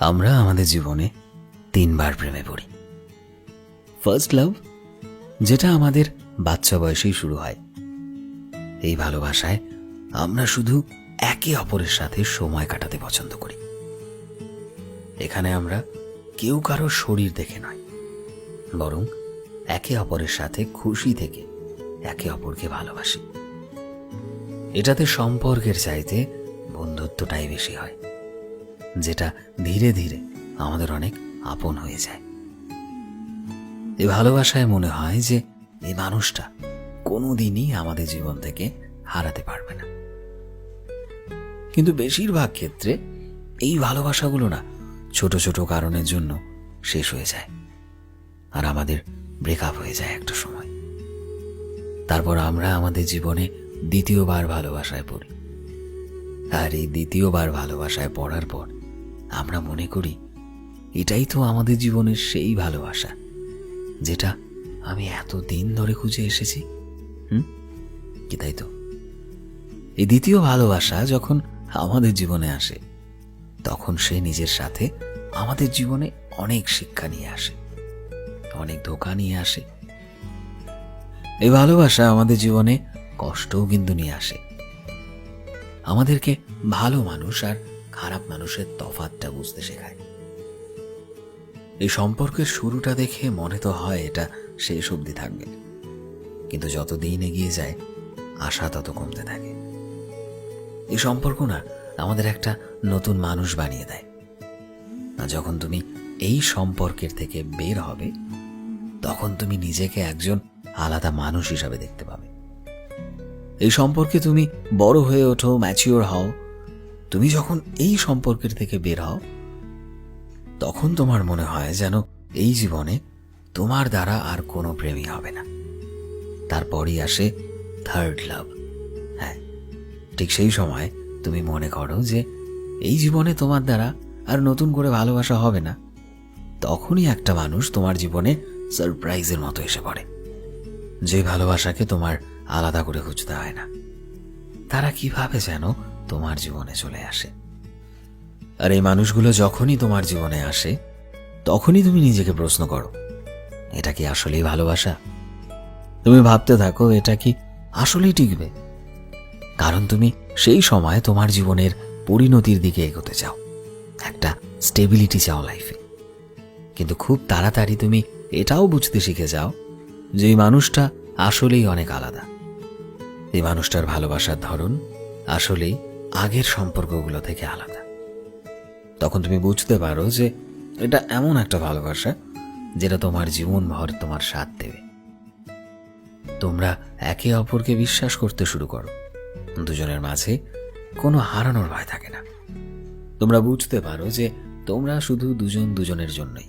আমরা আমাদের জীবনে 3 বার প্রেমে পড়ি। ফার্স্ট লাভ, যেটা আমাদের বাচ্চা বয়সেই শুরু হয়। এই ভালোবাসায় আমরা শুধু একে অপরের সাথে সময় কাটাতে পছন্দ করি। এখানে আমরা কেউ কারো শরীর দেখে নয়, বরং একে অপরের সাথে খুশি থেকে একে অপরকে ভালোবাসি। এটাতে সম্পর্কের চাইতে বন্ধুত্বটাই বেশি হয়, যেটা ধীরে ধীরে আমাদের অনেক আপন হয়ে যায়। এই ভালোবাসায় মনে হয় যে এই মানুষটা কোনোদিনই আমাদের জীবন থেকে হারাতে পারবে না। কিন্তু বেশিরভাগ ক্ষেত্রে এই ভালোবাসাগুলো না ছোট ছোট কারণের জন্য শেষ হয়ে যায়, আর আমাদের ব্রেকআপ হয়ে যায় একটা সময়। তারপর আমরা আমাদের জীবনে দ্বিতীয়বার ভালোবাসায় পড়ি, আর এই দ্বিতীয়বার ভালোবাসায় পড়ার পর আমরা মনে করি এটাই তো আমাদের জীবনের সেই ভালোবাসা যেটা আমি এতদিন ধরে খুঁজে এসেছি। কি তাই তো? এই দ্বিতীয় ভালোবাসা যখন আমাদের জীবনে আসে, তখন সে নিজের সাথে আমাদের জীবনে অনেক শিক্ষা নিয়ে আসে, অনেক ধোঁকা নিয়ে আসে। এই ভালোবাসা আমাদের জীবনে কষ্টও কিন্তু নিয়ে আসে, আমাদেরকে ভালো মানুষ আর খারাপ মানুষের তফাৎটা বুঝতে শেখায়। এই সম্পর্কের শুরুটা দেখে মনে তো হয় এটা শেষ অবধি থাকবে, কিন্তু যত দিন এগিয়ে যায় আশা তত কমতে থাকে। এই সম্পর্ক না আমাদের একটা নতুন মানুষ বানিয়ে দেয়। আর যখন তুমি এই সম্পর্কের থেকে বের হবে, তখন তুমি নিজেকে একজন আলাদা মানুষ হিসাবে দেখতে পাবে। এই সম্পর্কে তুমি বড় হয়ে ওঠো, ম্যাচিওর হও। তুমি যখন এই সম্পর্কের থেকে বের হও, তখন তোমার মনে হয় যেন এই জীবনে তোমার দ্বারা আর কোনো প্রেমই হবে না। তারপরই আসে থার্ড লাভ। হ্যাঁ, ঠিক সেই সময় তুমি মনে করো যে এই জীবনে তোমার দ্বারা আর নতুন করে ভালোবাসা হবে না। তখনই একটা মানুষ তোমার জীবনে সারপ্রাইজের মতো এসে পড়ে, যে ভালোবাসাকে তোমার আলাদা করে খুঁজতে হয় না। তারা কিভাবে যেন তোমার জীবনে চলে আসে। আর এই মানুষগুলো যখনই তোমার জীবনে আসে, তখনই তুমি নিজেকে প্রশ্ন করো, এটা কি আসলেই ভালোবাসা? তুমি ভাবতে থাকো এটা কি আসলেই টিকবে, কারণ তুমি সেই সময় তোমার জীবনের পরিণতির দিকে এগোতে চাও, একটা স্টেবিলিটি চাও লাইফে। কিন্তু খুব তাড়াতাড়ি তুমি এটাও বুঝতে শিখে যাও যে এই মানুষটা আসলেই অনেক আলাদা। এই মানুষটার ভালোবাসার ধরন আসলেই আগের সম্পর্কগুলো থেকে আলাদা। তখন তুমি বুঝতে পারো যে এটা এমন একটা ভালোবাসা যেটা তোমার জীবনভর তোমার সাথ দেবে। তোমরা একে অপরকে বিশ্বাস করতে শুরু করো, দুজনের মাঝে কোনো হারানোর ভয় থাকে না। তোমরা বুঝতে পারো যে তোমরা শুধু দুজন দুজনের জন্যই।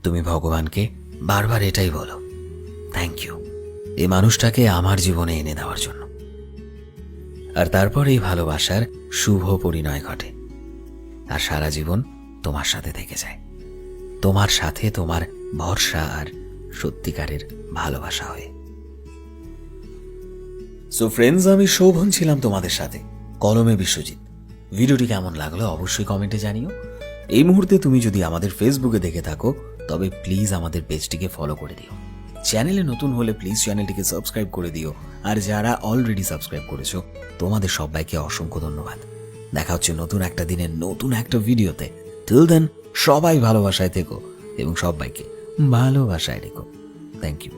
তুমি ভগবানকে বারবার এটাই বলো, থ্যাংক ইউ এই মানুষটাকে আমার জীবনে এনে দেওয়ার জন্য। আর তারপর এই ভালোবাসার শুভ পরিণয় ঘটে, আর সারা জীবন তোমার সাথে থেকে যায়, তোমার সাথে তোমার ভরসা আর সত্যিকারের ভালোবাসা হয়ে। সো ফ্রেন্ডস, আমি শোভন ছিলাম তোমাদের সাথে, কলমে বিশ্বজিৎ। ভিডিওটি কেমন লাগলো অবশ্যই কমেন্টে জানিও। এই মুহূর্তে তুমি যদি আমাদের ফেসবুকে দেখে থাকো, তবে প্লিজ আমাদের পেজটিকে ফলো করে দিও। চ্যানেলে নতুন হলে প্লিজ চ্যানেলটিকে সাবস্ক্রাইব করে দিও, আর যারা অলরেডি সাবস্ক্রাইব করেছো তোমাদের সবাইকে অসংখ্য ধন্যবাদ। দেখা হচ্ছে নতুন একটা দিনের নতুন একটা ভিডিওতে। টিল দেন সবাই ভালোবাসায় থেকো এবং সবাইকে ভালোবাসায় রেখো। Thank you.